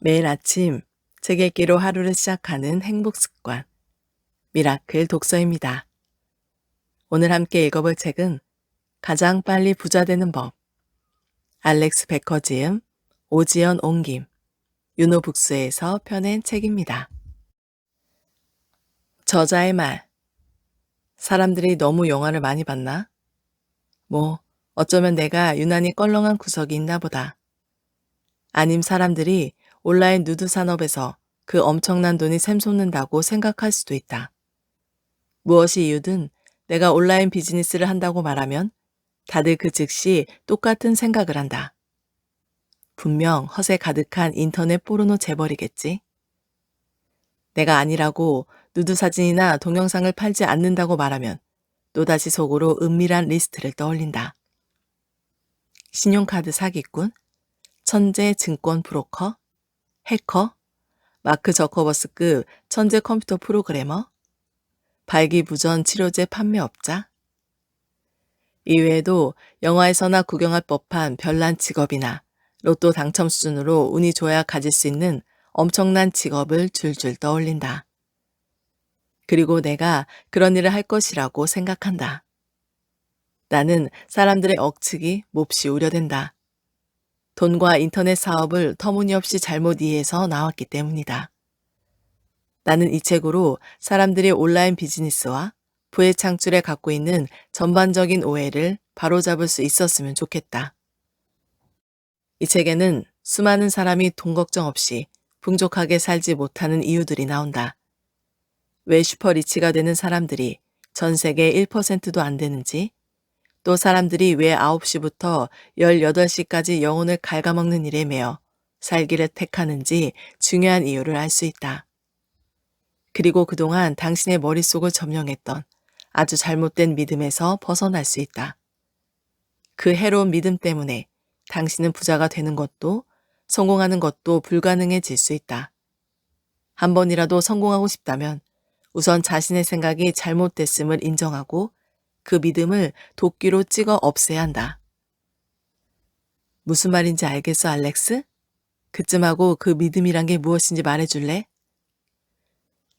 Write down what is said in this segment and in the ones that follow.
매일 아침 책 읽기로 하루를 시작하는 행복 습관, 미라클 독서입니다. 오늘 함께 읽어볼 책은 가장 빨리 부자 되는 법, 알렉스 베커 지음, 오지연 옮김, 유노북스에서 펴낸 책입니다. 저자의 말, 사람들이 너무 영화를 많이 봤나? 뭐, 어쩌면 내가 유난히 껄렁한 구석이 있나 보다. 아님 사람들이 온라인 누드 산업에서 그 엄청난 돈이 샘솟는다고 생각할 수도 있다. 무엇이 이유든 내가 온라인 비즈니스를 한다고 말하면 다들 그 즉시 똑같은 생각을 한다. 분명 허세 가득한 인터넷 포르노 재벌이겠지. 내가 아니라고 누드 사진이나 동영상을 팔지 않는다고 말하면 또다시 속으로 은밀한 리스트를 떠올린다. 신용카드 사기꾼, 천재 증권 브로커, 해커, 마크 저커버스급 천재 컴퓨터 프로그래머, 발기부전 치료제 판매업자, 이외에도 영화에서나 구경할 법한 별난 직업이나 로또 당첨 수준으로 운이 좋아야 가질 수 있는 엄청난 직업을 줄줄 떠올린다. 그리고 내가 그런 일을 할 것이라고 생각한다. 나는 사람들의 억측이 몹시 우려된다. 돈과 인터넷 사업을 터무니없이 잘못 이해해서 나왔기 때문이다. 나는 이 책으로 사람들이 온라인 비즈니스와 부의 창출에 갖고 있는 전반적인 오해를 바로잡을 수 있었으면 좋겠다. 이 책에는 수많은 사람이 돈 걱정 없이 풍족하게 살지 못하는 이유들이 나온다. 왜 슈퍼리치가 되는 사람들이 전 세계 1%도 안 되는지, 또 사람들이 왜 9시부터 18시까지 영혼을 갉아먹는 일에 매여 살기를 택하는지 중요한 이유를 알 수 있다. 그리고 그동안 당신의 머릿속을 점령했던 아주 잘못된 믿음에서 벗어날 수 있다. 그 해로운 믿음 때문에 당신은 부자가 되는 것도 성공하는 것도 불가능해질 수 있다. 한 번이라도 성공하고 싶다면 우선 자신의 생각이 잘못됐음을 인정하고 그 믿음을 도끼로 찍어 없애야 한다. 무슨 말인지 알겠어, 알렉스? 그쯤 하고 그 믿음이란 게 무엇인지 말해줄래?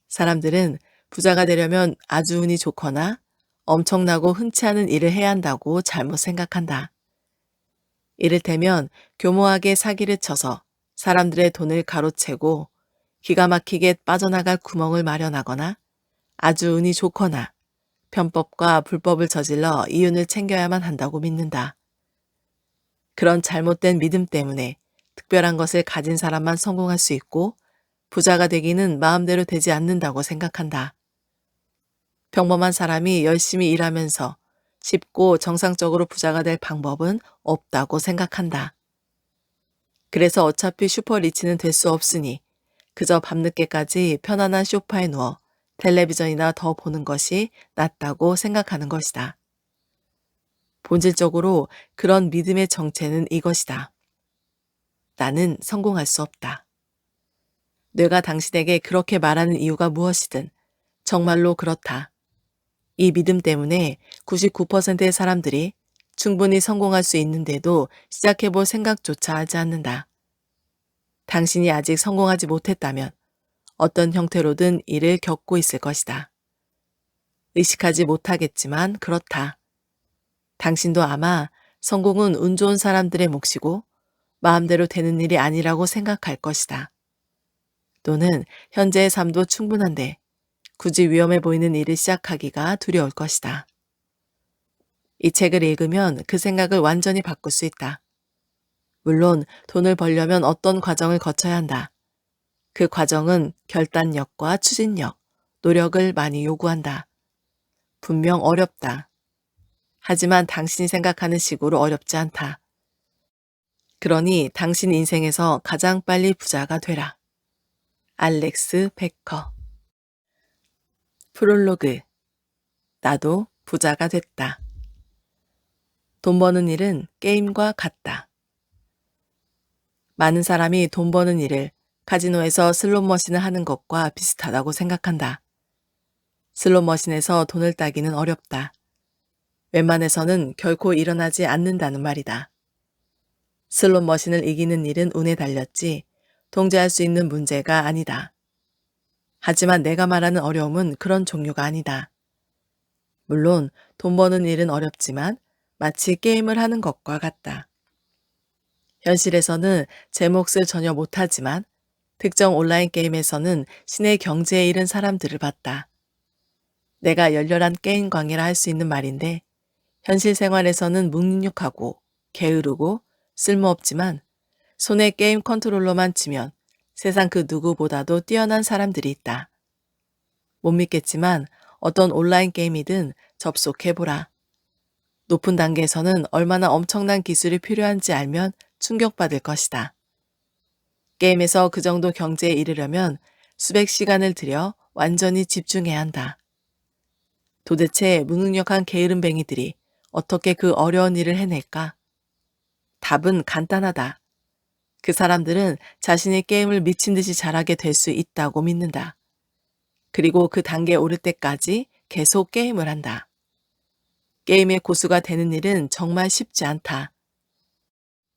사람들은 부자가 되려면 아주 운이 좋거나 엄청나고 흔치 않은 일을 해야 한다고 잘못 생각한다. 이를테면 교모하게 사기를 쳐서 사람들의 돈을 가로채고 기가 막히게 빠져나갈 구멍을 마련하거나 아주 운이 좋거나 편법과 불법을 저질러 이윤을 챙겨야만 한다고 믿는다. 그런 잘못된 믿음 때문에 특별한 것을 가진 사람만 성공할 수 있고 부자가 되기는 마음대로 되지 않는다고 생각한다. 평범한 사람이 열심히 일하면서 쉽고 정상적으로 부자가 될 방법은 없다고 생각한다. 그래서 어차피 슈퍼리치는 될 수 없으니 그저 밤늦게까지 편안한 소파에 누워 텔레비전이나 더 보는 것이 낫다고 생각하는 것이다. 본질적으로 그런 믿음의 정체는 이것이다. 나는 성공할 수 없다. 뇌가 당신에게 그렇게 말하는 이유가 무엇이든 정말로 그렇다. 이 믿음 때문에 99%의 사람들이 충분히 성공할 수 있는데도 시작해볼 생각조차 하지 않는다. 당신이 아직 성공하지 못했다면 어떤 형태로든 이를 겪고 있을 것이다. 의식하지 못하겠지만 그렇다. 당신도 아마 성공은 운 좋은 사람들의 몫이고 마음대로 되는 일이 아니라고 생각할 것이다. 또는 현재의 삶도 충분한데 굳이 위험해 보이는 일을 시작하기가 두려울 것이다. 이 책을 읽으면 그 생각을 완전히 바꿀 수 있다. 물론 돈을 벌려면 어떤 과정을 거쳐야 한다. 그 과정은 결단력과 추진력, 노력을 많이 요구한다. 분명 어렵다. 하지만 당신이 생각하는 식으로 어렵지 않다. 그러니 당신 인생에서 가장 빨리 부자가 되라. 알렉스 베커. 프롤로그. 나도 부자가 됐다. 돈 버는 일은 게임과 같다. 많은 사람이 돈 버는 일을 카지노에서 슬롯 머신을 하는 것과 비슷하다고 생각한다. 슬롯 머신에서 돈을 따기는 어렵다. 웬만해서는 결코 일어나지 않는다는 말이다. 슬롯 머신을 이기는 일은 운에 달렸지 통제할 수 있는 문제가 아니다. 하지만 내가 말하는 어려움은 그런 종류가 아니다. 물론 돈 버는 일은 어렵지만 마치 게임을 하는 것과 같다. 현실에서는 제 몫을 전혀 못하지만 특정 온라인 게임에서는 신의 경지에 이른 사람들을 봤다. 내가 열렬한 게임 광이라 할 수 있는 말인데 현실 생활에서는 묵묵하고 게으르고 쓸모없지만 손에 게임 컨트롤러만 치면 세상 그 누구보다도 뛰어난 사람들이 있다. 못 믿겠지만 어떤 온라인 게임이든 접속해보라. 높은 단계에서는 얼마나 엄청난 기술이 필요한지 알면 충격받을 것이다. 게임에서 그 정도 경제에 이르려면 수백 시간을 들여 완전히 집중해야 한다. 도대체 무능력한 게으름뱅이들이 어떻게 그 어려운 일을 해낼까? 답은 간단하다. 그 사람들은 자신이 게임을 미친 듯이 잘하게 될 수 있다고 믿는다. 그리고 그 단계에 오를 때까지 계속 게임을 한다. 게임의 고수가 되는 일은 정말 쉽지 않다.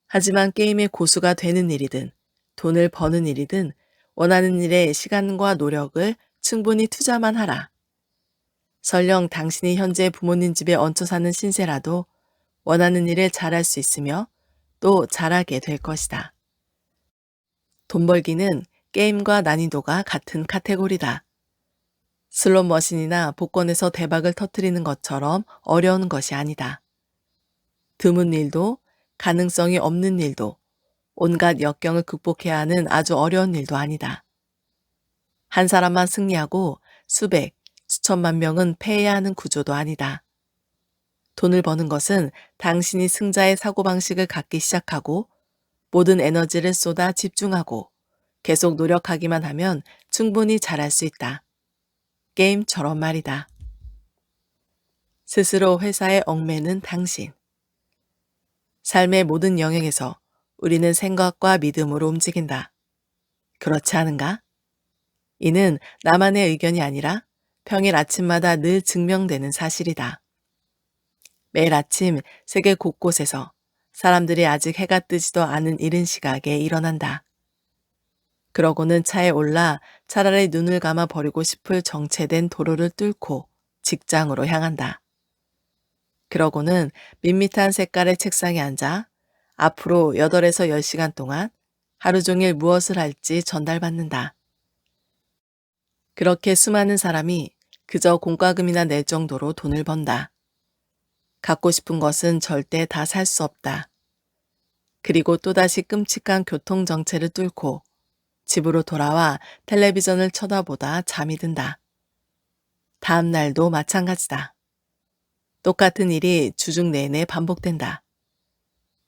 하지만 게임의 고수가 되는 일이든 돈을 버는 일이든 원하는 일에 시간과 노력을 충분히 투자만 하라. 설령 당신이 현재 부모님 집에 얹혀 사는 신세라도 원하는 일을 잘할 수 있으며 또 잘하게 될 것이다. 돈 벌기는 게임과 난이도가 같은 카테고리다. 슬롯 머신이나 복권에서 대박을 터뜨리는 것처럼 어려운 것이 아니다. 드문 일도 가능성이 없는 일도 온갖 역경을 극복해야 하는 아주 어려운 일도 아니다. 한 사람만 승리하고 수백, 수천만 명은 패해야 하는 구조도 아니다. 돈을 버는 것은 당신이 승자의 사고방식을 갖기 시작하고 모든 에너지를 쏟아 집중하고 계속 노력하기만 하면 충분히 잘할 수 있다. 게임처럼 말이다. 스스로 회사에 얽매는 당신. 삶의 모든 영역에서 우리는 생각과 믿음으로 움직인다. 그렇지 않은가? 이는 나만의 의견이 아니라 평일 아침마다 늘 증명되는 사실이다. 매일 아침 세계 곳곳에서 사람들이 아직 해가 뜨지도 않은 이른 시각에 일어난다. 그러고는 차에 올라 차라리 눈을 감아 버리고 싶을 정체된 도로를 뚫고 직장으로 향한다. 그러고는 밋밋한 색깔의 책상에 앉아 앞으로 8에서 10시간 동안 하루 종일 무엇을 할지 전달받는다. 그렇게 수많은 사람이 그저 공과금이나 낼 정도로 돈을 번다. 갖고 싶은 것은 절대 다 살 수 없다. 그리고 또다시 끔찍한 교통정체를 뚫고 집으로 돌아와 텔레비전을 쳐다보다 잠이 든다. 다음 날도 마찬가지다. 똑같은 일이 주중 내내 반복된다.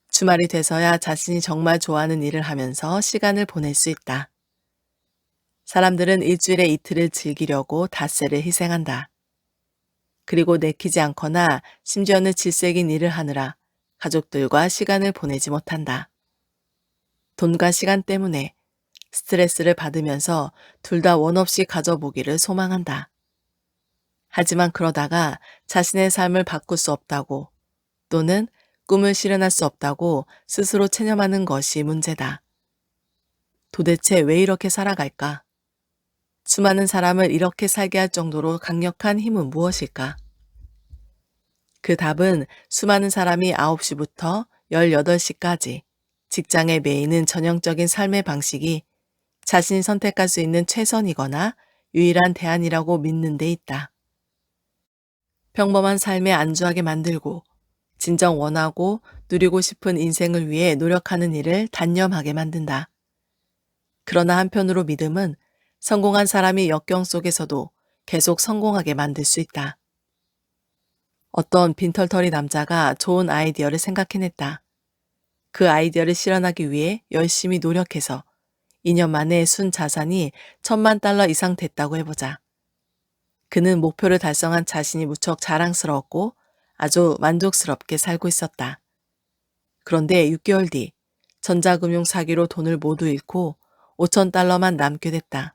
주말이 돼서야 자신이 정말 좋아하는 일을 하면서 시간을 보낼 수 있다. 사람들은 일주일에 이틀을 즐기려고 닷새를 희생한다. 그리고 내키지 않거나 심지어는 질색인 일을 하느라 가족들과 시간을 보내지 못한다. 돈과 시간 때문에 스트레스를 받으면서 둘 다 원 없이 가져보기를 소망한다. 하지만 그러다가 자신의 삶을 바꿀 수 없다고 또는 꿈을 실현할 수 없다고 스스로 체념하는 것이 문제다. 도대체 왜 이렇게 살아갈까? 수많은 사람을 이렇게 살게 할 정도로 강력한 힘은 무엇일까? 그 답은 수많은 사람이 9시부터 18시까지 직장에 매이는 전형적인 삶의 방식이 자신이 선택할 수 있는 최선이거나 유일한 대안이라고 믿는 데 있다. 평범한 삶에 안주하게 만들고 진정 원하고 누리고 싶은 인생을 위해 노력하는 일을 단념하게 만든다. 그러나 한편으로 믿음은 성공한 사람이 역경 속에서도 계속 성공하게 만들 수 있다. 어떤 빈털터리 남자가 좋은 아이디어를 생각해냈다. 그 아이디어를 실현하기 위해 열심히 노력해서 2년 만에 순 자산이 $10,000 이상 됐다고 해보자. 그는 목표를 달성한 자신이 무척 자랑스러웠고 아주 만족스럽게 살고 있었다. 그런데 6개월 뒤 전자금융 사기로 돈을 모두 잃고 $5,000만 남게 됐다.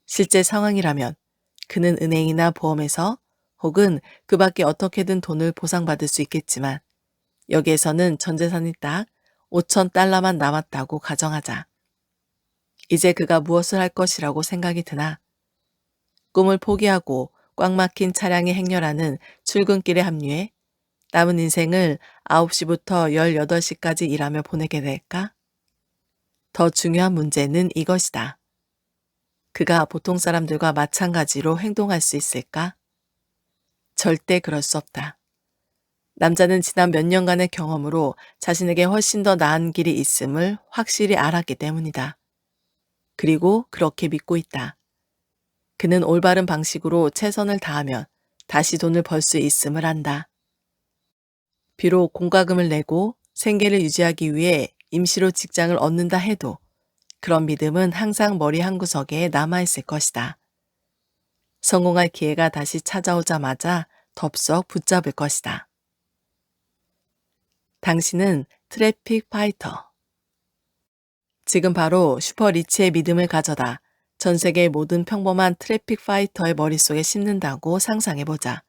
실제 상황이라면 그는 은행이나 보험에서 혹은 그 밖에 어떻게든 돈을 보상받을 수 있겠지만 여기에서는 전 재산이 딱 $5,000만 남았다고 가정하자. 이제 그가 무엇을 할 것이라고 생각이 드나? 꿈을 포기하고 꽉 막힌 차량에 행렬하는 출근길에 합류해 남은 인생을 9시부터 18시까지 일하며 보내게 될까? 더 중요한 문제는 이것이다. 그가 보통 사람들과 마찬가지로 행동할 수 있을까? 절대 그럴 수 없다. 남자는 지난 몇 년간의 경험으로 자신에게 훨씬 더 나은 길이 있음을 확실히 알았기 때문이다. 그리고 그렇게 믿고 있다. 그는 올바른 방식으로 최선을 다하면 다시 돈을 벌 수 있음을 안다. 비록 공과금을 내고 생계를 유지하기 위해 임시로 직장을 얻는다 해도 그런 믿음은 항상 머리 한구석에 남아있을 것이다. 성공할 기회가 다시 찾아오자마자 덥석 붙잡을 것이다. 당신은 트래픽 파이터. 지금 바로 슈퍼리치의 믿음을 가져다 전 세계의 모든 평범한 트래픽 파이터의 머릿속에 심는다고 상상해보자.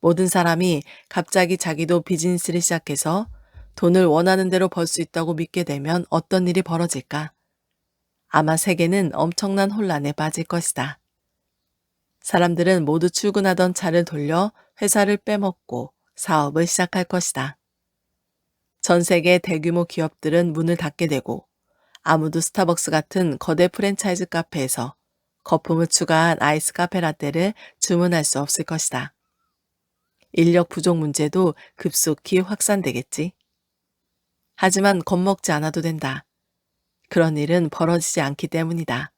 모든 사람이 갑자기 자기도 비즈니스를 시작해서 돈을 원하는 대로 벌 수 있다고 믿게 되면 어떤 일이 벌어질까? 아마 세계는 엄청난 혼란에 빠질 것이다. 사람들은 모두 출근하던 차를 돌려 회사를 빼먹고 사업을 시작할 것이다. 전 세계 대규모 기업들은 문을 닫게 되고 아무도 스타벅스 같은 거대 프랜차이즈 카페에서 거품을 추가한 아이스 카페 라떼를 주문할 수 없을 것이다. 인력 부족 문제도 급속히 확산되겠지. 하지만 겁먹지 않아도 된다. 그런 일은 벌어지지 않기 때문이다.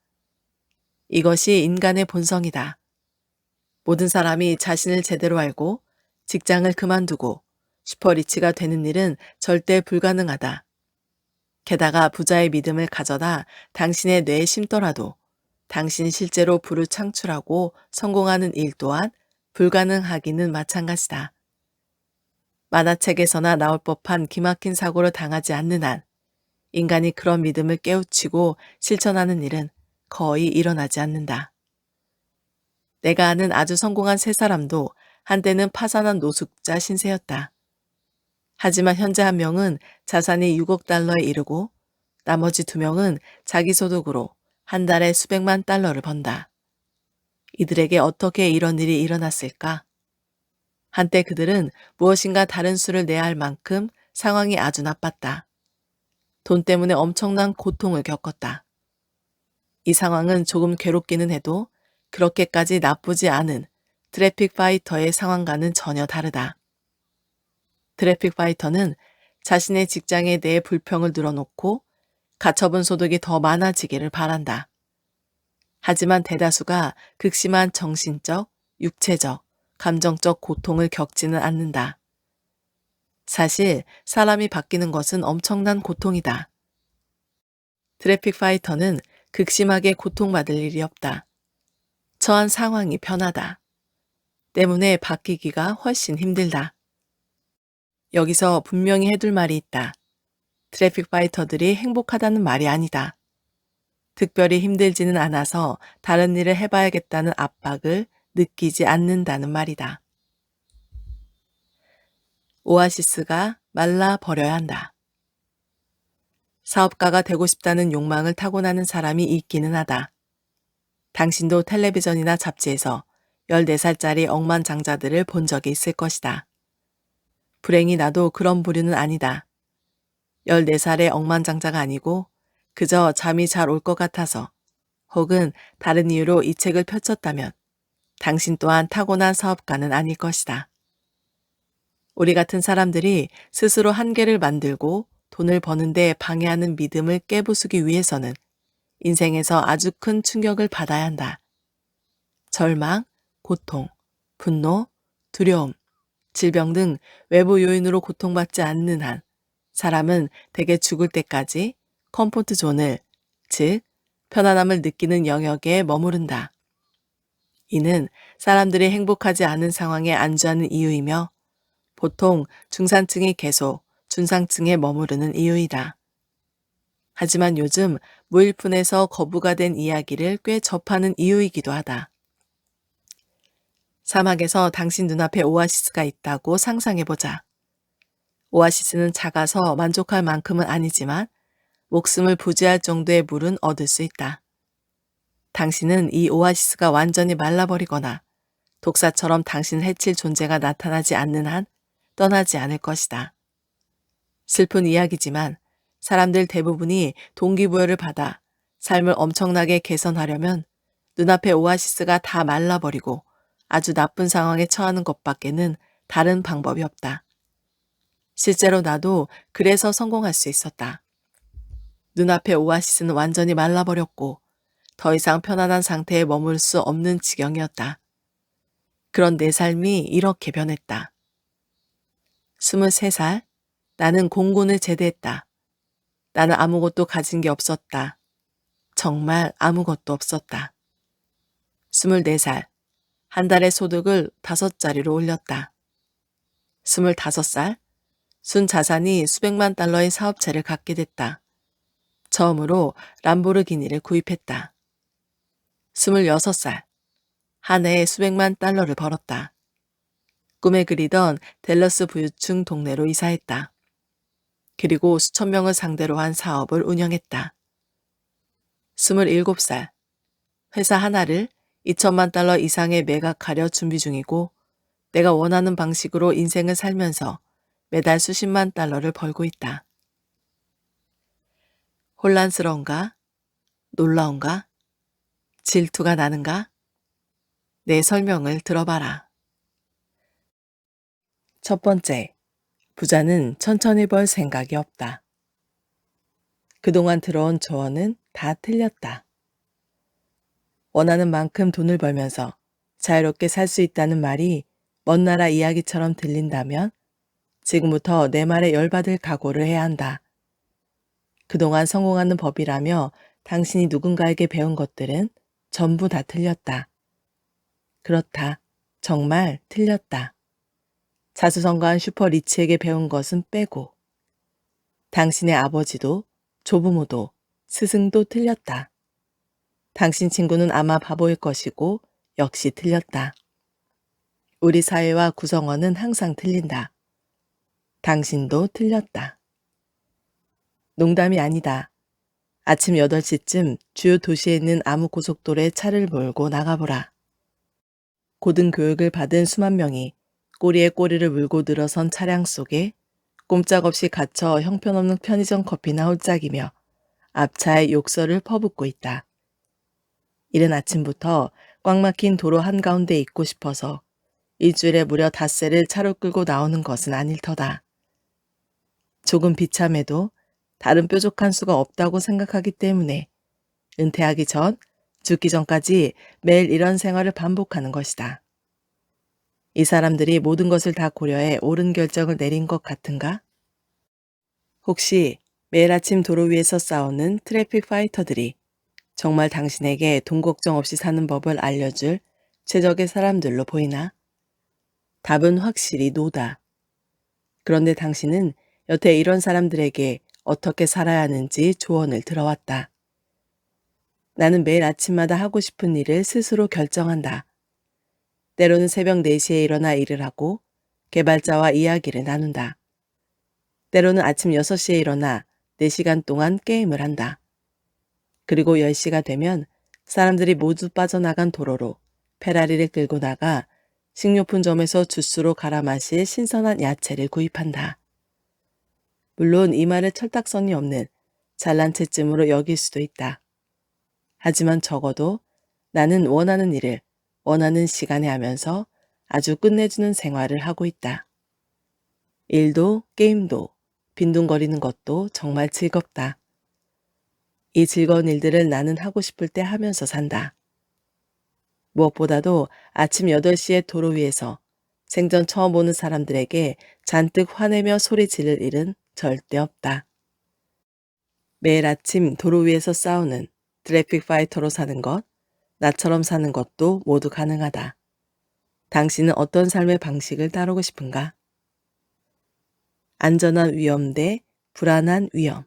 이것이 인간의 본성이다. 모든 사람이 자신을 제대로 알고 직장을 그만두고 슈퍼리치가 되는 일은 절대 불가능하다. 게다가 부자의 믿음을 가져다 당신의 뇌에 심더라도 당신이 실제로 부를 창출하고 성공하는 일 또한 불가능하기는 마찬가지다. 만화책에서나 나올 법한 기막힌 사고를 당하지 않는 한 인간이 그런 믿음을 깨우치고 실천하는 일은 거의 일어나지 않는다. 내가 아는 아주 성공한 세 사람도 한때는 파산한 노숙자 신세였다. 하지만 현재 한 명은 자산이 6억 달러에 이르고 나머지 2명은 자기 소득으로 한 달에 수백만 달러를 번다. 이들에게 어떻게 이런 일이 일어났을까? 한때 그들은 무엇인가 다른 수를 내야 할 만큼 상황이 아주 나빴다. 돈 때문에 엄청난 고통을 겪었다. 이 상황은 조금 괴롭기는 해도 그렇게까지 나쁘지 않은 트래픽 파이터의 상황과는 전혀 다르다. 트래픽 파이터는 자신의 직장에 대해 불평을 늘어놓고 가처분 소득이 더 많아지기를 바란다. 하지만 대다수가 극심한 정신적, 육체적, 감정적 고통을 겪지는 않는다. 사실 사람이 바뀌는 것은 엄청난 고통이다. 트래픽 파이터는 극심하게 고통받을 일이 없다. 처한 상황이 편하다. 때문에 바뀌기가 훨씬 힘들다. 여기서 분명히 해둘 말이 있다. 트래픽 파이터들이 행복하다는 말이 아니다. 특별히 힘들지는 않아서 다른 일을 해봐야겠다는 압박을 느끼지 않는다는 말이다. 오아시스가 말라 버려야 한다. 사업가가 되고 싶다는 욕망을 타고나는 사람이 있기는 하다. 당신도 텔레비전이나 잡지에서 14살짜리 억만장자들을 본 적이 있을 것이다. 불행히 나도 그런 부류는 아니다. 14살의 억만장자가 아니고 그저 잠이 잘 올 것 같아서 혹은 다른 이유로 이 책을 펼쳤다면 당신 또한 타고난 사업가는 아닐 것이다. 우리 같은 사람들이 스스로 한계를 만들고 돈을 버는데 방해하는 믿음을 깨부수기 위해서는 인생에서 아주 큰 충격을 받아야 한다. 절망, 고통, 분노, 두려움, 질병 등 외부 요인으로 고통받지 않는 한 사람은 대개 죽을 때까지 컴포트 존을, 즉 편안함을 느끼는 영역에 머무른다. 이는 사람들이 행복하지 않은 상황에 안주하는 이유이며 보통 중산층이 계속 중상층에 머무르는 이유이다. 하지만 요즘 무일푼에서 거부가 된 이야기를 꽤 접하는 이유이기도 하다. 사막에서 당신 눈앞에 오아시스가 있다고 상상해보자. 오아시스는 작아서 만족할 만큼은 아니지만 목숨을 부지할 정도의 물은 얻을 수 있다. 당신은 이 오아시스가 완전히 말라버리거나 독사처럼 당신을 해칠 존재가 나타나지 않는 한 떠나지 않을 것이다. 슬픈 이야기지만 사람들 대부분이 동기부여를 받아 삶을 엄청나게 개선하려면 눈앞의 오아시스가 다 말라버리고 아주 나쁜 상황에 처하는 것밖에는 다른 방법이 없다. 실제로 나도 그래서 성공할 수 있었다. 눈앞의 오아시스는 완전히 말라버렸고 더 이상 편안한 상태에 머물 수 없는 지경이었다. 그런 내 삶이 이렇게 변했다. 23살, 나는 공군을 제대했다. 나는 아무것도 가진 게 없었다. 정말 아무것도 없었다. 24살, 한 달의 소득을 5자리로 올렸다. 25살, 순 자산이 수백만 달러의 사업체를 갖게 됐다. 처음으로 람보르기니를 구입했다. 26살, 한 해에 수백만 달러를 벌었다. 꿈에 그리던 댈러스 부유층 동네로 이사했다. 그리고 수천 명을 상대로 한 사업을 운영했다. 27살, 회사 하나를 2천만 달러 이상에 매각하려 준비 중이고 내가 원하는 방식으로 인생을 살면서 매달 수십만 달러를 벌고 있다. 혼란스러운가? 놀라운가? 질투가 나는가? 내 설명을 들어봐라. 첫 번째, 부자는 천천히 벌 생각이 없다. 그동안 들어온 조언은 다 틀렸다. 원하는 만큼 돈을 벌면서 자유롭게 살 수 있다는 말이 먼 나라 이야기처럼 들린다면 지금부터 내 말에 열받을 각오를 해야 한다. 그동안 성공하는 법이라며 당신이 누군가에게 배운 것들은 전부 다 틀렸다. 그렇다. 정말 틀렸다. 자수성가한 슈퍼리치에게 배운 것은 빼고 당신의 아버지도 조부모도 스승도 틀렸다. 당신 친구는 아마 바보일 것이고 역시 틀렸다. 우리 사회와 구성원은 항상 틀린다. 당신도 틀렸다. 농담이 아니다. 아침 8시쯤 주요 도시에 있는 아무 고속도로에 차를 몰고 나가보라. 고등교육을 받은 수만 명이 꼬리에 꼬리를 물고 늘어선 차량 속에 꼼짝없이 갇혀 형편없는 편의점 커피나 홀짝이며 앞차에 욕설을 퍼붓고 있다. 이른 아침부터 꽉 막힌 도로 한가운데 있고 싶어서 일주일에 무려 닷새를 차로 끌고 나오는 것은 아닐 터다. 조금 비참해도 다른 뾰족한 수가 없다고 생각하기 때문에 은퇴하기 전, 죽기 전까지 매일 이런 생활을 반복하는 것이다. 이 사람들이 모든 것을 다 고려해 옳은 결정을 내린 것 같은가? 혹시 매일 아침 도로 위에서 싸우는 트래픽 파이터들이 정말 당신에게 돈 걱정 없이 사는 법을 알려줄 최적의 사람들로 보이나? 답은 확실히 노다. 그런데 당신은 여태 이런 사람들에게 어떻게 살아야 하는지 조언을 들어왔다. 나는 매일 아침마다 하고 싶은 일을 스스로 결정한다. 때로는 새벽 4시에 일어나 일을 하고 개발자와 이야기를 나눈다. 때로는 아침 6시에 일어나 4시간 동안 게임을 한다. 그리고 10시가 되면 사람들이 모두 빠져나간 도로로 페라리를 끌고 나가 식료품점에서 주스로 갈아 마실 신선한 야채를 구입한다. 물론 이 말을 철딱선이 없는 잘난 체쯤으로 여길 수도 있다. 하지만 적어도 나는 원하는 일을 원하는 시간에 하면서 아주 끝내주는 생활을 하고 있다. 일도 게임도 빈둥거리는 것도 정말 즐겁다. 이 즐거운 일들을 나는 하고 싶을 때 하면서 산다. 무엇보다도 아침 8시에 도로 위에서 생전 처음 보는 사람들에게 잔뜩 화내며 소리 지를 일은 절대 없다. 매일 아침 도로 위에서 싸우는 트래픽 파이터로 사는 것, 나처럼 사는 것도 모두 가능하다. 당신은 어떤 삶의 방식을 따르고 싶은가? 안전한 위험 대 불안한 위험.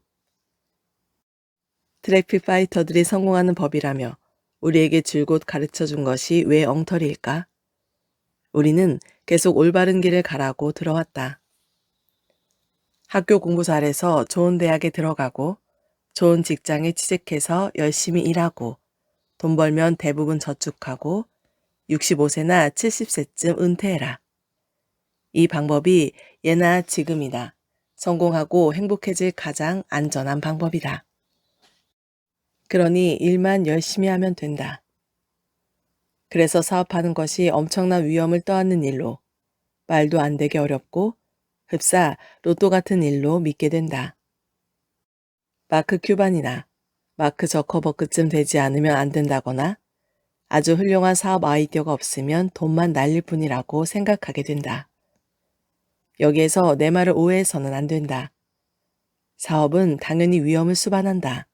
트래픽 파이터들이 성공하는 법이라며 우리에게 줄곧 가르쳐 준 것이 왜 엉터리일까? 우리는 계속 올바른 길을 가라고 들어왔다. 학교 공부 잘해서 좋은 대학에 들어가고 좋은 직장에 취직해서 열심히 일하고 돈 벌면 대부분 저축하고 65세나 70세쯤 은퇴해라. 이 방법이 예나 지금이나 성공하고 행복해질 가장 안전한 방법이다. 그러니 일만 열심히 하면 된다. 그래서 사업하는 것이 엄청난 위험을 떠안는 일로, 말도 안 되게 어렵고 흡사 로또 같은 일로 믿게 된다. 마크 큐반이나 마크 저커버그쯤 되지 않으면 안 된다거나 아주 훌륭한 사업 아이디어가 없으면 돈만 날릴 뿐이라고 생각하게 된다. 여기에서 내 말을 오해해서는 안 된다. 사업은 당연히 위험을 수반한다.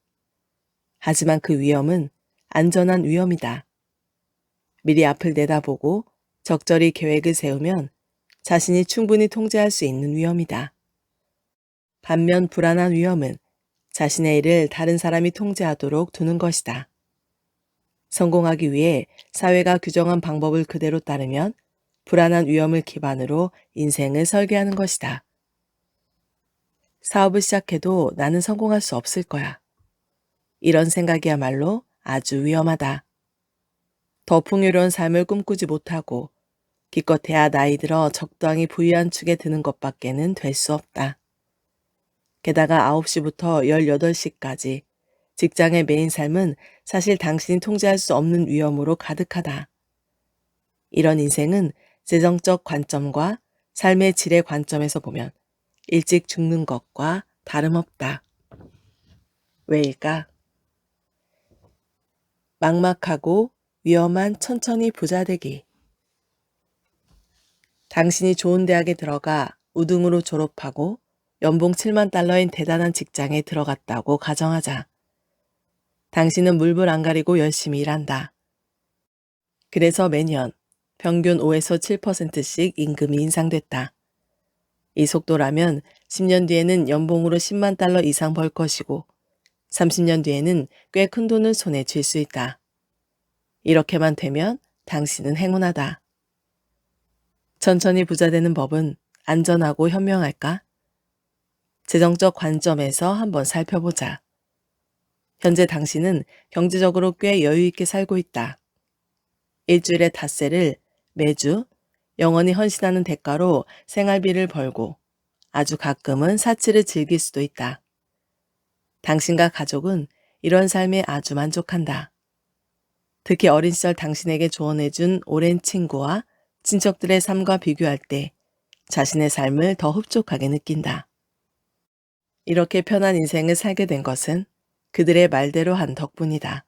하지만 그 위험은 안전한 위험이다. 미리 앞을 내다보고 적절히 계획을 세우면 자신이 충분히 통제할 수 있는 위험이다. 반면 불안한 위험은 자신의 일을 다른 사람이 통제하도록 두는 것이다. 성공하기 위해 사회가 규정한 방법을 그대로 따르면 불안한 위험을 기반으로 인생을 설계하는 것이다. 사업을 시작해도 나는 성공할 수 없을 거야. 이런 생각이야말로 아주 위험하다. 더 풍요로운 삶을 꿈꾸지 못하고 기껏해야 나이 들어 적당히 부유한 축에 드는 것밖에는 될 수 없다. 게다가 9시부터 18시까지 직장의 메인 삶은 사실 당신이 통제할 수 없는 위험으로 가득하다. 이런 인생은 재정적 관점과 삶의 질의 관점에서 보면 일찍 죽는 것과 다름없다. 왜일까? 막막하고 위험한 천천히 부자 되기. 당신이 좋은 대학에 들어가 우등으로 졸업하고 연봉 7만 달러인 대단한 직장에 들어갔다고 가정하자. 당신은 물불 안 가리고 열심히 일한다. 그래서 매년 평균 5에서 7%씩 임금이 인상됐다. 이 속도라면 10년 뒤에는 연봉으로 10만 달러 이상 벌 것이고 30년 뒤에는 꽤 큰 돈을 손에 쥘 수 있다. 이렇게만 되면 당신은 행운하다. 천천히 부자 되는 법은 안전하고 현명할까? 재정적 관점에서 한번 살펴보자. 현재 당신은 경제적으로 꽤 여유 있게 살고 있다. 일주일에 닷새를 매주 영원히 헌신하는 대가로 생활비를 벌고 아주 가끔은 사치를 즐길 수도 있다. 당신과 가족은 이런 삶에 아주 만족한다. 특히 어린 시절 당신에게 조언해준 오랜 친구와 친척들의 삶과 비교할 때 자신의 삶을 더 흡족하게 느낀다. 이렇게 편한 인생을 살게 된 것은 그들의 말대로 한 덕분이다.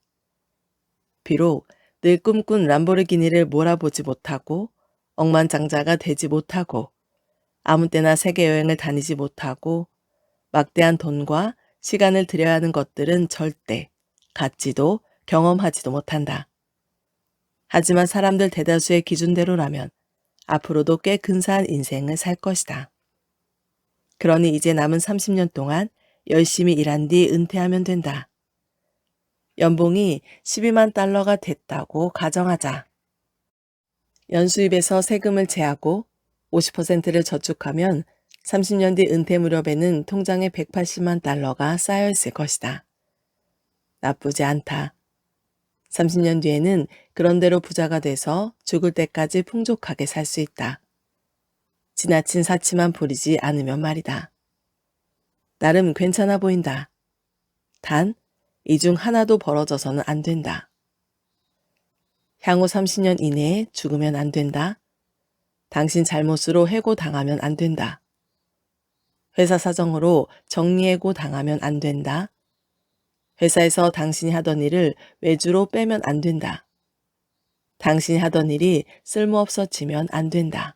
비록 늘 꿈꾼 람보르기니를 몰아보지 못하고 억만장자가 되지 못하고 아무 때나 세계 여행을 다니지 못하고 막대한 돈과 시간을 들여야 하는 것들은 절대 갖지도 경험하지도 못한다. 하지만 사람들 대다수의 기준대로라면 앞으로도 꽤 근사한 인생을 살 것이다. 그러니 이제 남은 30년 동안 열심히 일한 뒤 은퇴하면 된다. 연봉이 12만 달러가 됐다고 가정하자. 연수입에서 세금을 제하고 50%를 저축하면 30년 뒤 은퇴 무렵에는 통장에 180만 달러가 쌓여 있을 것이다. 나쁘지 않다. 30년 뒤에는 그런대로 부자가 돼서 죽을 때까지 풍족하게 살 수 있다. 지나친 사치만 부리지 않으면 말이다. 나름 괜찮아 보인다. 단, 이 중 하나도 벌어져서는 안 된다. 향후 30년 이내에 죽으면 안 된다. 당신 잘못으로 해고당하면 안 된다. 회사 사정으로 정리해고 당하면 안 된다. 회사에서 당신이 하던 일을 외주로 빼면 안 된다. 당신이 하던 일이 쓸모없어지면 안 된다.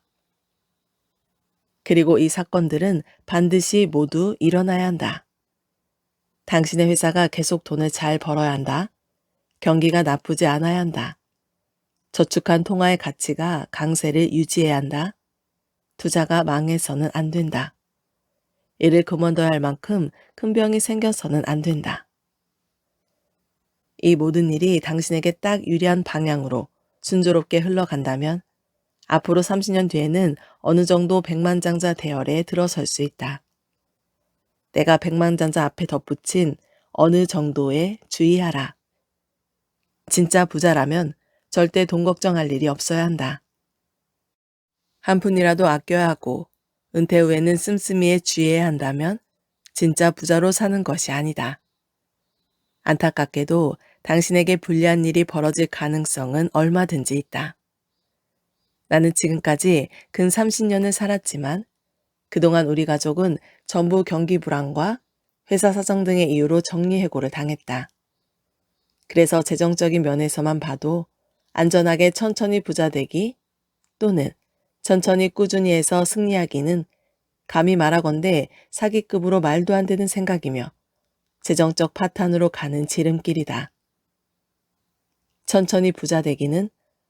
그리고 이 사건들은 반드시 모두 일어나야 한다. 당신의 회사가 계속 돈을 잘 벌어야 한다. 경기가 나쁘지 않아야 한다. 저축한 통화의 가치가 강세를 유지해야 한다. 투자가 망해서는 안 된다. 이를 그만둬야 할 만큼 큰 병이 생겨서는 안 된다. 이 모든 일이 당신에게 딱 유리한 방향으로 순조롭게 흘러간다면 앞으로 30년 뒤에는 어느 정도 백만장자 대열에 들어설 수 있다. 내가 백만장자 앞에 덧붙인 어느 정도에 주의하라. 진짜 부자라면 절대 돈 걱정할 일이 없어야 한다. 한 푼이라도 아껴야 하고 은퇴 후에는 씀씀이에 주의해야 한다면 진짜 부자로 사는 것이 아니다. 안타깝게도 당신에게 불리한 일이 벌어질 가능성은 얼마든지 있다. 나는 지금까지 근 30년을 살았지만 그동안 우리 가족은 전부 경기 불황과 회사 사정 등의 이유로 정리해고를 당했다. 그래서 재정적인 면에서만 봐도 안전하게 천천히 부자 되기 또는 천천히 꾸준히 해서 승리하기는 감히 말하건대 사기급으로 말도 안 되는 생각이며 재정적 파탄으로 가는 지름길이다. 천천히 부자 되기는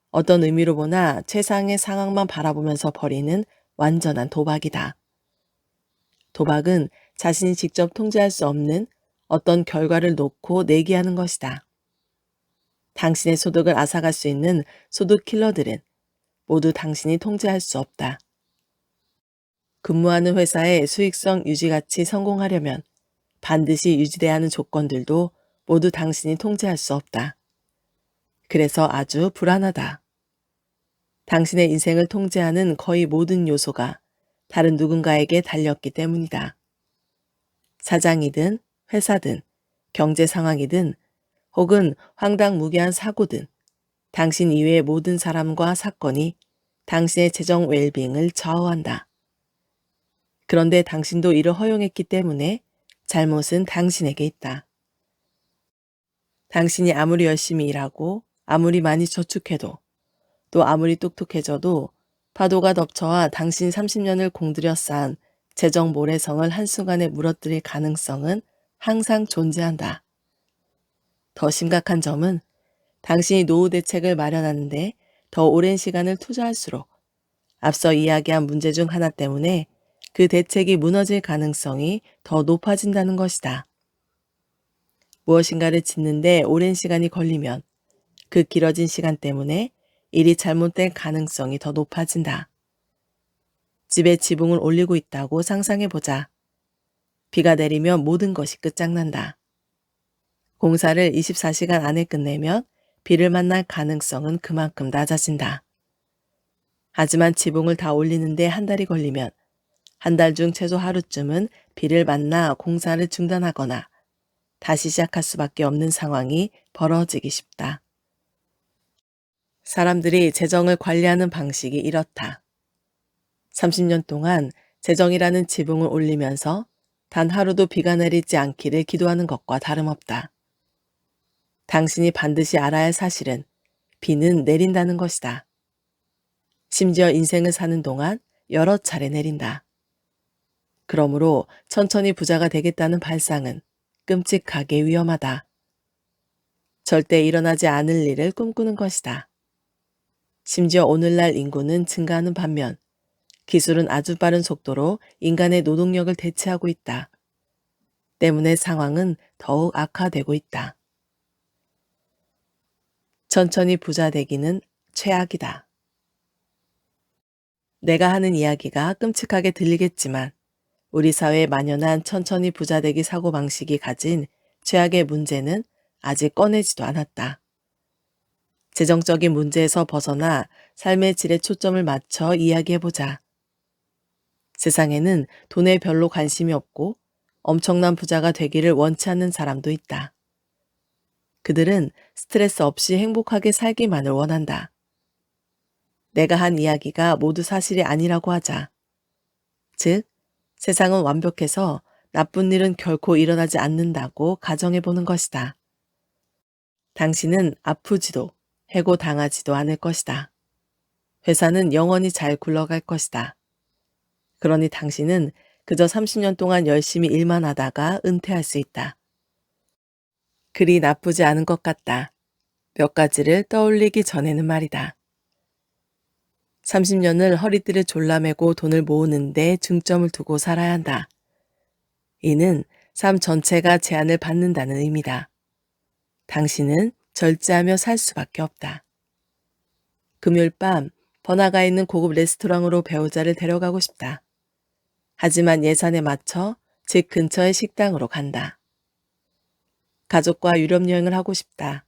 어떤 의미로 보나 최상의 상황만 바라보면서 벌이는 완전한 도박이다. 도박은 자신이 직접 통제할 수 없는 어떤 결과를 놓고 내기하는 것이다. 당신의 소득을 앗아갈 수 있는 소득 킬러들은 모두 당신이 통제할 수 없다. 근무하는 회사의 수익성 유지같이 성공하려면 반드시 유지돼야 하는 조건들도 모두 당신이 통제할 수 없다. 그래서 아주 불안하다. 당신의 인생을 통제하는 거의 모든 요소가 다른 누군가에게 달렸기 때문이다. 사장이든 회사든 경제 상황이든 혹은 황당무계한 사고든 당신 이외의 모든 사람과 사건이 당신의 재정 웰빙을 좌우한다. 그런데 당신도 이를 허용했기 때문에 잘못은 당신에게 있다. 당신이 아무리 열심히 일하고 아무리 많이 저축해도 또 아무리 똑똑해져도 파도가 덮쳐와 당신 30년을 공들여 쌓은 재정 모래성을 한순간에 무너뜨릴 가능성은 항상 존재한다. 더 심각한 점은 당신이 노후 대책을 마련하는데 더 오랜 시간을 투자할수록 앞서 이야기한 문제 중 하나 때문에 그 대책이 무너질 가능성이 더 높아진다는 것이다. 무엇인가를 짓는데 오랜 시간이 걸리면 그 길어진 시간 때문에 일이 잘못될 가능성이 더 높아진다. 집에 지붕을 올리고 있다고 상상해보자. 비가 내리면 모든 것이 끝장난다. 공사를 24시간 안에 끝내면 비를 만날 가능성은 그만큼 낮아진다. 하지만 지붕을 다 올리는데 한 달이 걸리면 한 달 중 최소 하루쯤은 비를 만나 공사를 중단하거나 다시 시작할 수밖에 없는 상황이 벌어지기 쉽다. 사람들이 재정을 관리하는 방식이 이렇다. 30년 동안 재정이라는 지붕을 올리면서 단 하루도 비가 내리지 않기를 기도하는 것과 다름없다. 당신이 반드시 알아야 할 사실은 비는 내린다는 것이다. 심지어 인생을 사는 동안 여러 차례 내린다. 그러므로 천천히 부자가 되겠다는 발상은 끔찍하게 위험하다. 절대 일어나지 않을 일을 꿈꾸는 것이다. 심지어 오늘날 인구는 증가하는 반면 기술은 아주 빠른 속도로 인간의 노동력을 대체하고 있다. 때문에 상황은 더욱 악화되고 있다. 천천히 부자 되기는 최악이다. 내가 하는 이야기가 끔찍하게 들리겠지만 우리 사회에 만연한 천천히 부자 되기 사고방식이 가진 최악의 문제는 아직 꺼내지도 않았다. 재정적인 문제에서 벗어나 삶의 질에 초점을 맞춰 이야기해보자. 세상에는 돈에 별로 관심이 없고 엄청난 부자가 되기를 원치 않는 사람도 있다. 그들은 스트레스 없이 행복하게 살기만을 원한다. 내가 한 이야기가 모두 사실이 아니라고 하자. 즉, 세상은 완벽해서 나쁜 일은 결코 일어나지 않는다고 가정해보는 것이다. 당신은 아프지도 해고당하지도 않을 것이다. 회사는 영원히 잘 굴러갈 것이다. 그러니 당신은 그저 30년 동안 열심히 일만 하다가 은퇴할 수 있다. 그리 나쁘지 않은 것 같다. 몇 가지를 떠올리기 전에는 말이다. 30년을 허리띠를 졸라매고 돈을 모으는 데 중점을 두고 살아야 한다. 이는 삶 전체가 제한을 받는다는 의미다. 당신은 절제하며 살 수밖에 없다. 금요일 밤 번화가에 있는 고급 레스토랑으로 배우자를 데려가고 싶다. 하지만 예산에 맞춰 집 근처의 식당으로 간다. 가족과 유럽 여행을 하고 싶다.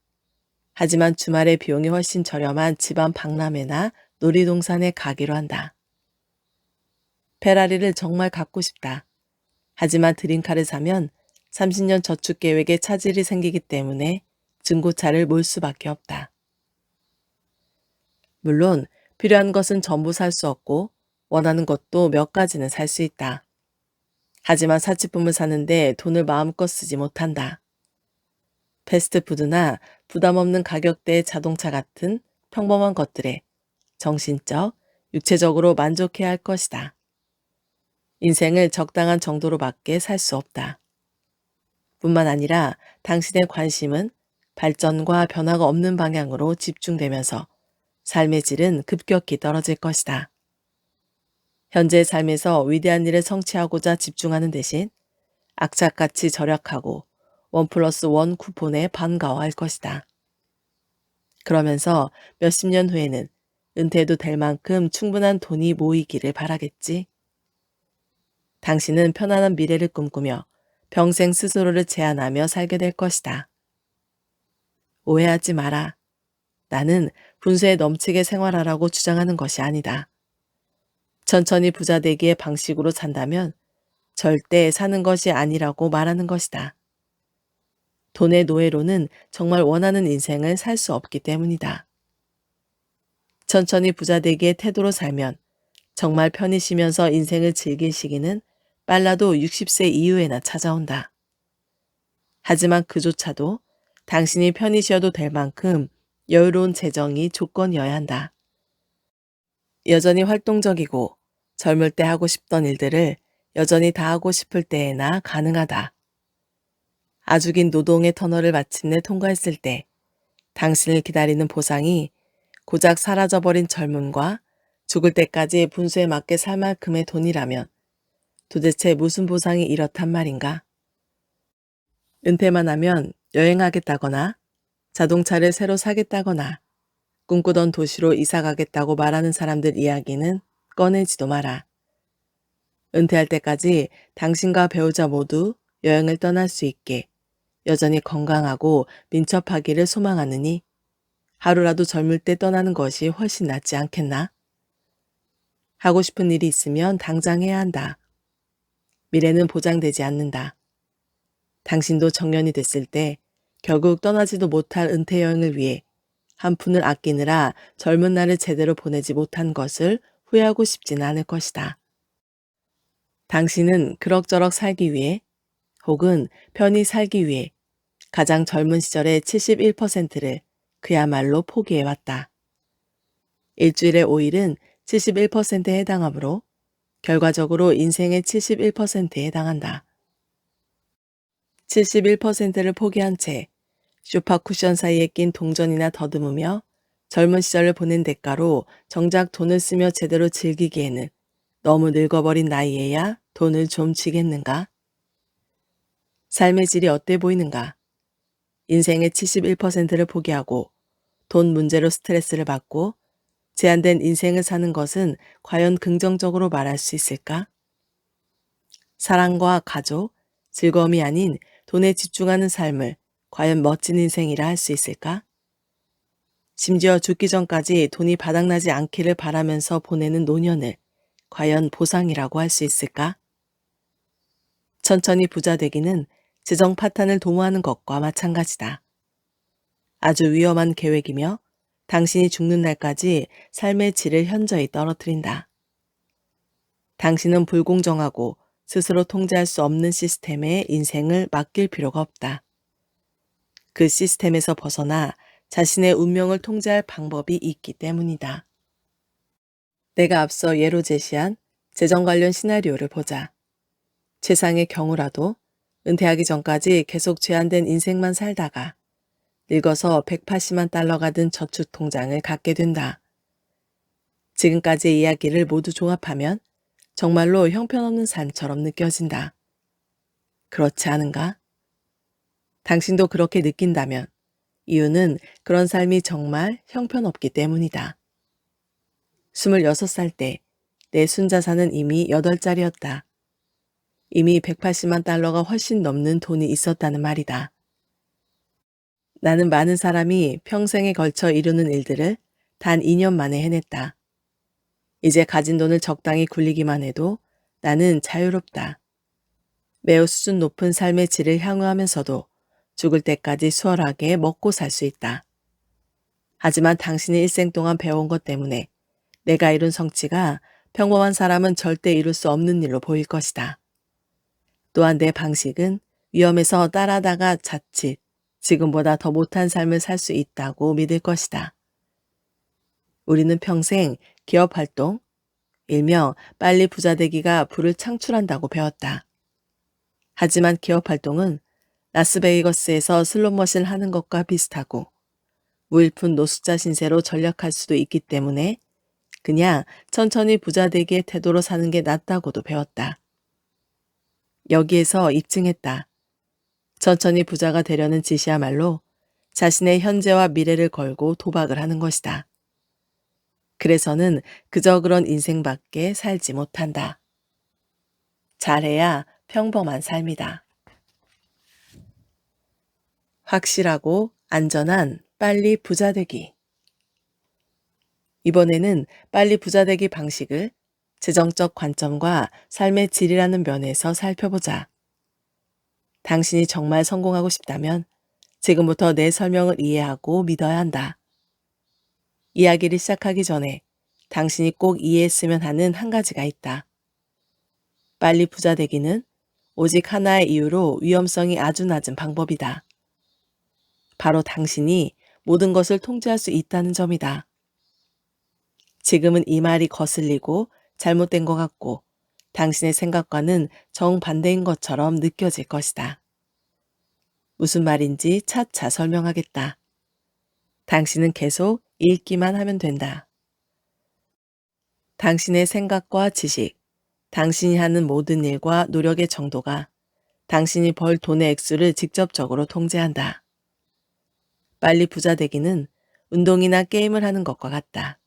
하지만 주말에 비용이 훨씬 저렴한 집안 박람회나 놀이동산에 가기로 한다. 페라리를 정말 갖고 싶다. 하지만 드림카를 사면 30년 저축 계획에 차질이 생기기 때문에 중고차를 몰 수밖에 없다. 물론 필요한 것은 전부 살 수 없고 원하는 것도 몇 가지는 살 수 있다. 하지만 사치품을 사는데 돈을 마음껏 쓰지 못한다. 패스트푸드나 부담 없는 가격대의 자동차 같은 평범한 것들에 정신적, 육체적으로 만족해야 할 것이다. 인생을 적당한 정도로밖에 살 수 없다. 뿐만 아니라 당신의 관심은 발전과 변화가 없는 방향으로 집중되면서 삶의 질은 급격히 떨어질 것이다. 현재의 삶에서 위대한 일을 성취하고자 집중하는 대신 악착같이 절약하고 1+1 쿠폰에 반가워할 것이다. 그러면서 몇십 년 후에는 은퇴해도 될 만큼 충분한 돈이 모이기를 바라겠지. 당신은 편안한 미래를 꿈꾸며 평생 스스로를 제한하며 살게 될 것이다. 오해하지 마라. 나는 분수에 넘치게 생활하라고 주장하는 것이 아니다. 천천히 부자 되기의 방식으로 산다면 절대 사는 것이 아니라고 말하는 것이다. 돈의 노예로는 정말 원하는 인생을 살 수 없기 때문이다. 천천히 부자 되기의 태도로 살면 정말 편히 쉬면서 인생을 즐길 시기는 빨라도 60세 이후에나 찾아온다. 하지만 그조차도 당신이 편히 쉬어도 될 만큼 여유로운 재정이 조건이어야 한다. 여전히 활동적이고 젊을 때 하고 싶던 일들을 여전히 다 하고 싶을 때에나 가능하다. 아주 긴 노동의 터널을 마침내 통과했을 때 당신을 기다리는 보상이 고작 사라져버린 젊음과 죽을 때까지 분수에 맞게 살 만큼의 돈이라면 도대체 무슨 보상이 이렇단 말인가? 은퇴만 하면 여행하겠다거나 자동차를 새로 사겠다거나 꿈꾸던 도시로 이사 가겠다고 말하는 사람들 이야기는 꺼내지도 마라. 은퇴할 때까지 당신과 배우자 모두 여행을 떠날 수 있게 여전히 건강하고 민첩하기를 소망하느니 하루라도 젊을 때 떠나는 것이 훨씬 낫지 않겠나? 하고 싶은 일이 있으면 당장 해야 한다. 미래는 보장되지 않는다. 당신도 정년이 됐을 때 결국 떠나지도 못할 은퇴 여행을 위해 한 푼을 아끼느라 젊은 날을 제대로 보내지 못한 것을 후회하고 싶지는 않을 것이다. 당신은 그럭저럭 살기 위해 혹은 편히 살기 위해 가장 젊은 시절의 71%를 그야말로 포기해왔다. 일주일의 5일은 71%에 해당하므로 결과적으로 인생의 71%에 해당한다. 71%를 포기한 채 소파 쿠션 사이에 낀 동전이나 더듬으며 젊은 시절을 보낸 대가로 정작 돈을 쓰며 제대로 즐기기에는 너무 늙어버린 나이에야 돈을 좀 쥐겠는가? 삶의 질이 어때 보이는가? 인생의 71%를 포기하고 돈 문제로 스트레스를 받고 제한된 인생을 사는 것은 과연 긍정적으로 말할 수 있을까? 사랑과 가족, 즐거움이 아닌 돈에 집중하는 삶을 과연 멋진 인생이라 할 수 있을까? 심지어 죽기 전까지 돈이 바닥나지 않기를 바라면서 보내는 노년을 과연 보상이라고 할 수 있을까? 천천히 부자 되기는 재정 파탄을 도모하는 것과 마찬가지다. 아주 위험한 계획이며 당신이 죽는 날까지 삶의 질을 현저히 떨어뜨린다. 당신은 불공정하고 스스로 통제할 수 없는 시스템에 인생을 맡길 필요가 없다. 그 시스템에서 벗어나 자신의 운명을 통제할 방법이 있기 때문이다. 내가 앞서 예로 제시한 재정 관련 시나리오를 보자. 최상의 경우라도 은퇴하기 전까지 계속 제한된 인생만 살다가 늙어서 180만 달러가 든 저축 통장을 갖게 된다. 지금까지의 이야기를 모두 종합하면 정말로 형편없는 삶처럼 느껴진다. 그렇지 않은가? 당신도 그렇게 느낀다면 이유는 그런 삶이 정말 형편없기 때문이다. 26살 때 내 순자산은 이미 8자리였다. 이미 180만 달러가 훨씬 넘는 돈이 있었다는 말이다. 나는 많은 사람이 평생에 걸쳐 이루는 일들을 단 2년 만에 해냈다. 이제 가진 돈을 적당히 굴리기만 해도 나는 자유롭다. 매우 수준 높은 삶의 질을 향유하면서도 죽을 때까지 수월하게 먹고 살 수 있다. 하지만 당신이 일생 동안 배운 것 때문에 내가 이룬 성취가 평범한 사람은 절대 이룰 수 없는 일로 보일 것이다. 또한 내 방식은 위험해서 따라다가 자칫 지금보다 더 못한 삶을 살 수 있다고 믿을 것이다. 우리는 평생 기업 활동, 일명 빨리 부자 되기가 부를 창출한다고 배웠다. 하지만 기업 활동은 라스베이거스에서 슬롯머신 하는 것과 비슷하고 무일푼 노숙자 신세로 전락할 수도 있기 때문에 그냥 천천히 부자 되기의 태도로 사는 게 낫다고도 배웠다. 여기에서 입증했다. 천천히 부자가 되려는 짓이야말로 자신의 현재와 미래를 걸고 도박을 하는 것이다. 그래서는 그저 그런 인생밖에 살지 못한다. 잘해야 평범한 삶이다. 확실하고 안전한 빨리 부자 되기. 이번에는 빨리 부자 되기 방식을 재정적 관점과 삶의 질이라는 면에서 살펴보자. 당신이 정말 성공하고 싶다면 지금부터 내 설명을 이해하고 믿어야 한다. 이야기를 시작하기 전에 당신이 꼭 이해했으면 하는 한 가지가 있다. 빨리 부자 되기는 오직 하나의 이유로 위험성이 아주 낮은 방법이다. 바로 당신이 모든 것을 통제할 수 있다는 점이다. 지금은 이 말이 거슬리고 잘못된 것 같고 당신의 생각과는 정반대인 것처럼 느껴질 것이다. 무슨 말인지 차차 설명하겠다. 당신은 계속 읽기만 하면 된다. 당신의 생각과 지식, 당신이 하는 모든 일과 노력의 정도가 당신이 벌 돈의 액수를 직접적으로 통제한다. 빨리 부자 되기는 운동이나 게임을 하는 것과 같다.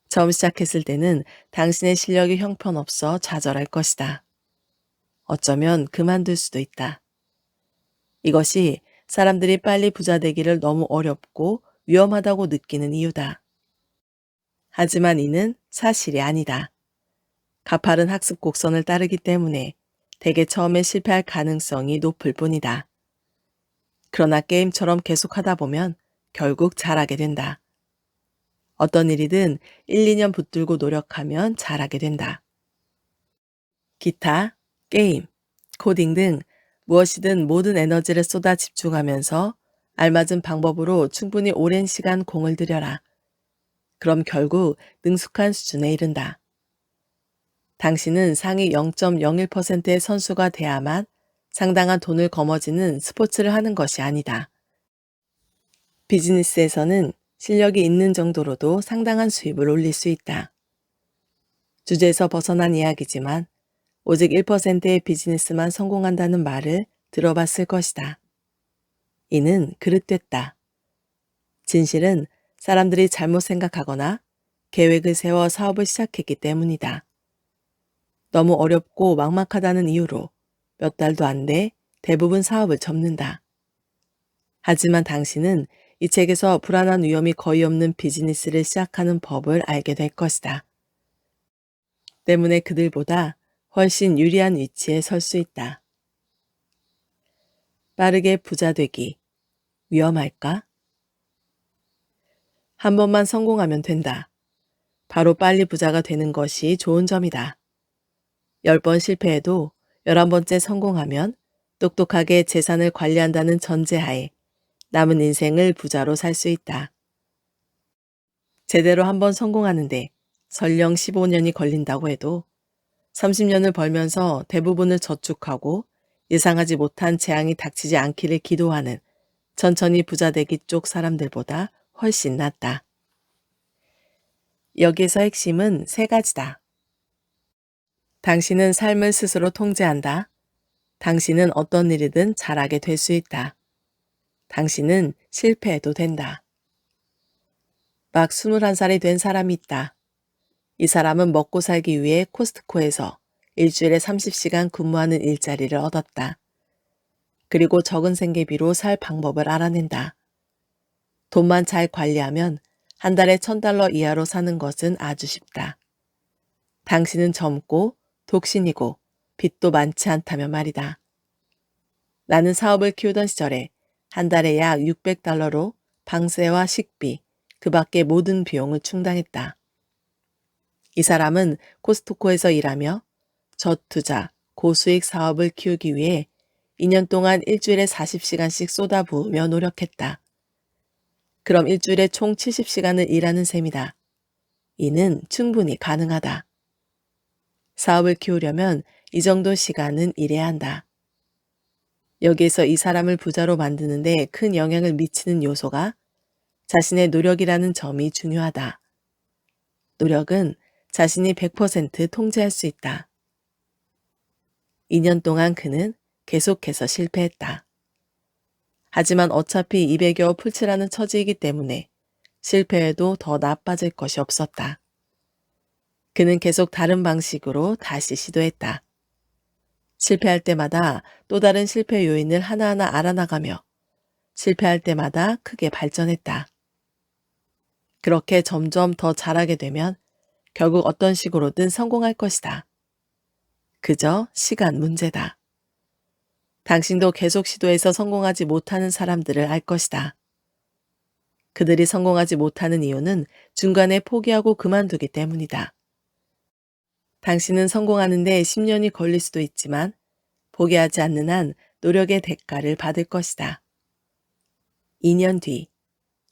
처음 시작했을 때는 당신의 실력이 형편없어 좌절할 것이다. 어쩌면 그만둘 수도 있다. 이것이 사람들이 빨리 부자 되기를 너무 어렵고 위험하다고 느끼는 이유다. 하지만 이는 사실이 아니다. 가파른 학습 곡선을 따르기 때문에 대개 처음에 실패할 가능성이 높을 뿐이다. 그러나 게임처럼 계속하다 보면 결국 잘하게 된다. 어떤 일이든 1, 2년 붙들고 노력하면 잘하게 된다. 기타, 게임, 코딩 등 무엇이든 모든 에너지를 쏟아 집중하면서 알맞은 방법으로 충분히 오랜 시간 공을 들여라. 그럼 결국 능숙한 수준에 이른다. 당신은 상위 0.01%의 선수가 돼야만 상당한 돈을 거머쥐는 스포츠를 하는 것이 아니다. 비즈니스에서는 실력이 있는 정도로도 상당한 수입을 올릴 수 있다. 주제에서 벗어난 이야기지만 오직 1%의 비즈니스만 성공한다는 말을 들어봤을 것이다. 이는 그릇됐다. 진실은 사람들이 잘못 생각하거나 계획을 세워 사업을 시작했기 때문이다. 너무 어렵고 막막하다는 이유로 몇 달도 안 돼 대부분 사업을 접는다. 하지만 당신은 이 책에서 불안한 위험이 거의 없는 비즈니스를 시작하는 법을 알게 될 것이다. 때문에 그들보다 훨씬 유리한 위치에 설 수 있다. 빠르게 부자 되기. 위험할까? 한 번만 성공하면 된다. 바로 빨리 부자가 되는 것이 좋은 점이다. 10번 실패해도 11번째 성공하면 똑똑하게 재산을 관리한다는 전제하에 남은 인생을 부자로 살 수 있다. 제대로 한 번 성공하는데 설령 15년이 걸린다고 해도 30년을 벌면서 대부분을 저축하고 예상하지 못한 재앙이 닥치지 않기를 기도하는 천천히 부자 되기 쪽 사람들보다 훨씬 낫다. 여기에서 핵심은 세 가지다. 당신은 삶을 스스로 통제한다. 당신은 어떤 일이든 잘하게 될 수 있다. 당신은 실패해도 된다. 막 21살이 된 사람이 있다. 이 사람은 먹고 살기 위해 코스트코에서 일주일에 30시간 근무하는 일자리를 얻었다. 그리고 적은 생계비로 살 방법을 알아낸다. 돈만 잘 관리하면 한 달에 $1,000 이하로 사는 것은 아주 쉽다. 당신은 젊고 독신이고 빚도 많지 않다면 말이다. 나는 사업을 키우던 시절에 한 달에 약 $600로 방세와 식비, 그 밖의 모든 비용을 충당했다. 이 사람은 코스트코에서 일하며 저투자, 고수익 사업을 키우기 위해 2년 동안 일주일에 40시간씩 쏟아부으며 노력했다. 그럼 일주일에 총 70시간을 일하는 셈이다. 이는 충분히 가능하다. 사업을 키우려면 이 정도 시간은 일해야 한다. 여기에서 이 사람을 부자로 만드는 데 큰 영향을 미치는 요소가 자신의 노력이라는 점이 중요하다. 노력은 자신이 100% 통제할 수 있다. 2년 동안 그는 계속해서 실패했다. 하지만 어차피 입에 겨우 풀칠하는 처지이기 때문에 실패해도 더 나빠질 것이 없었다. 그는 계속 다른 방식으로 다시 시도했다. 실패할 때마다 또 다른 실패 요인을 하나하나 알아나가며 실패할 때마다 크게 발전했다. 그렇게 점점 더 잘하게 되면 결국 어떤 식으로든 성공할 것이다. 그저 시간 문제다. 당신도 계속 시도해서 성공하지 못하는 사람들을 알 것이다. 그들이 성공하지 못하는 이유는 중간에 포기하고 그만두기 때문이다. 당신은 성공하는 데 10년이 걸릴 수도 있지만 포기하지 않는 한 노력의 대가를 받을 것이다. 2년 뒤,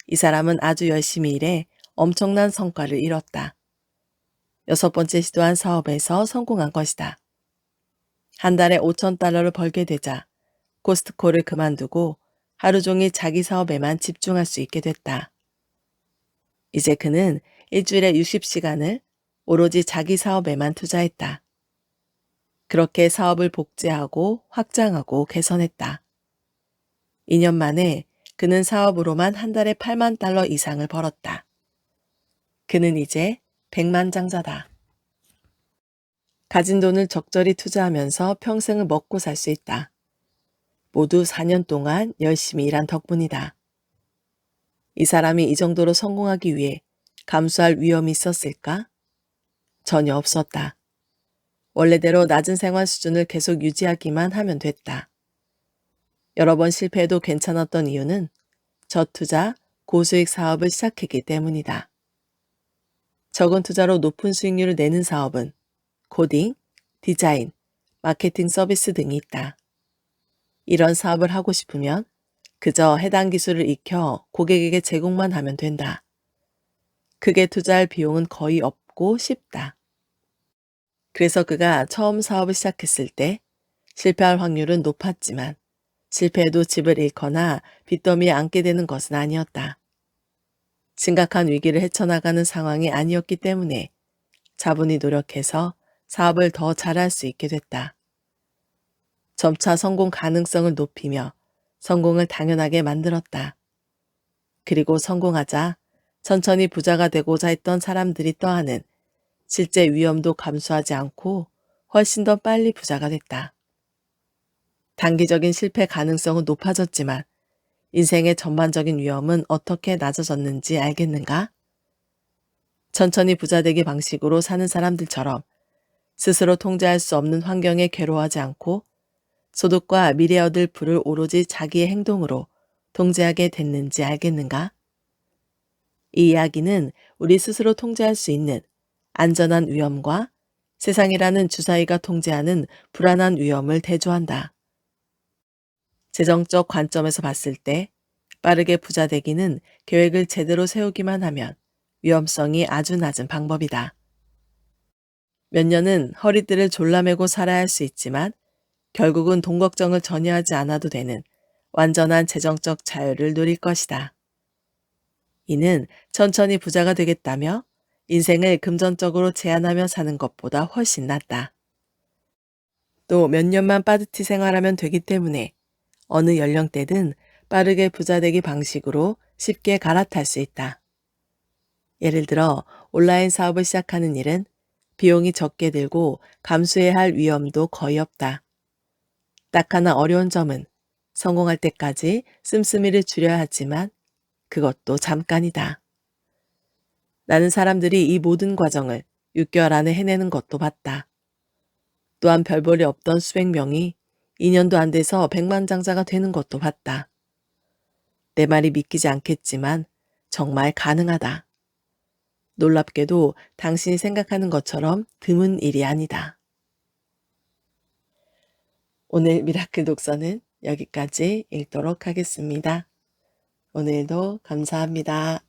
이 사람은 아주 열심히 일해 엄청난 성과를 이뤘다. 6번째 시도한 사업에서 성공한 것이다. 한 달에 $5,000를 벌게 되자 코스트코를 그만두고 하루 종일 자기 사업에만 집중할 수 있게 됐다. 이제 그는 일주일에 60시간을 오로지 자기 사업에만 투자했다. 그렇게 사업을 복제하고 확장하고 개선했다. 2년 만에 그는 사업으로만 한 달에 $80,000 이상을 벌었다. 그는 이제 백만장자다. 가진 돈을 적절히 투자하면서 평생을 먹고 살 수 있다. 모두 4년 동안 열심히 일한 덕분이다. 이 사람이 이 정도로 성공하기 위해 감수할 위험이 있었을까? 전혀 없었다. 원래대로 낮은 생활 수준을 계속 유지하기만 하면 됐다. 여러 번 실패해도 괜찮았던 이유는 저투자, 고수익 사업을 시작했기 때문이다. 적은 투자로 높은 수익률을 내는 사업은 코딩, 디자인, 마케팅 서비스 등이 있다. 이런 사업을 하고 싶으면 그저 해당 기술을 익혀 고객에게 제공만 하면 된다. 크게 투자할 비용은 거의 없고 쉽다. 그래서 그가 처음 사업을 시작했을 때 실패할 확률은 높았지만 실패해도 집을 잃거나 빚더미에 앉게 되는 것은 아니었다. 심각한 위기를 헤쳐나가는 상황이 아니었기 때문에 차분히 노력해서 사업을 더 잘할 수 있게 됐다. 점차 성공 가능성을 높이며 성공을 당연하게 만들었다. 그리고 성공하자 천천히 부자가 되고자 했던 사람들이 떠하는 실제 위험도 감수하지 않고 훨씬 더 빨리 부자가 됐다. 단기적인 실패 가능성은 높아졌지만 인생의 전반적인 위험은 어떻게 낮아졌는지 알겠는가? 천천히 부자 되기 방식으로 사는 사람들처럼 스스로 통제할 수 없는 환경에 괴로워하지 않고 소득과 미래 얻을 부를 오로지 자기의 행동으로 통제하게 됐는지 알겠는가? 이 이야기는 우리 스스로 통제할 수 있는 안전한 위험과 세상이라는 주사위가 통제하는 불안한 위험을 대조한다. 재정적 관점에서 봤을 때 빠르게 부자 되기는 계획을 제대로 세우기만 하면 위험성이 아주 낮은 방법이다. 몇 년은 허리띠를 졸라매고 살아야 할 수 있지만 결국은 돈 걱정을 전혀 하지 않아도 되는 완전한 재정적 자유를 누릴 것이다. 이는 천천히 부자가 되겠다며 인생을 금전적으로 제한하며 사는 것보다 훨씬 낫다. 또 몇 년만 빠듯이 생활하면 되기 때문에 어느 연령대든 빠르게 부자 되기 방식으로 쉽게 갈아탈 수 있다. 예를 들어 온라인 사업을 시작하는 일은 비용이 적게 들고 감수해야 할 위험도 거의 없다. 딱 하나 어려운 점은 성공할 때까지 씀씀이를 줄여야 하지만 그것도 잠깐이다. 나는 사람들이 이 모든 과정을 6개월 안에 해내는 것도 봤다. 또한 별 볼일 없던 수백 명이 2년도 안 돼서 백만장자가 되는 것도 봤다. 내 말이 믿기지 않겠지만 정말 가능하다. 놀랍게도 당신이 생각하는 것처럼 드문 일이 아니다. 오늘 미라클 독서는 여기까지 읽도록 하겠습니다. 오늘도 감사합니다.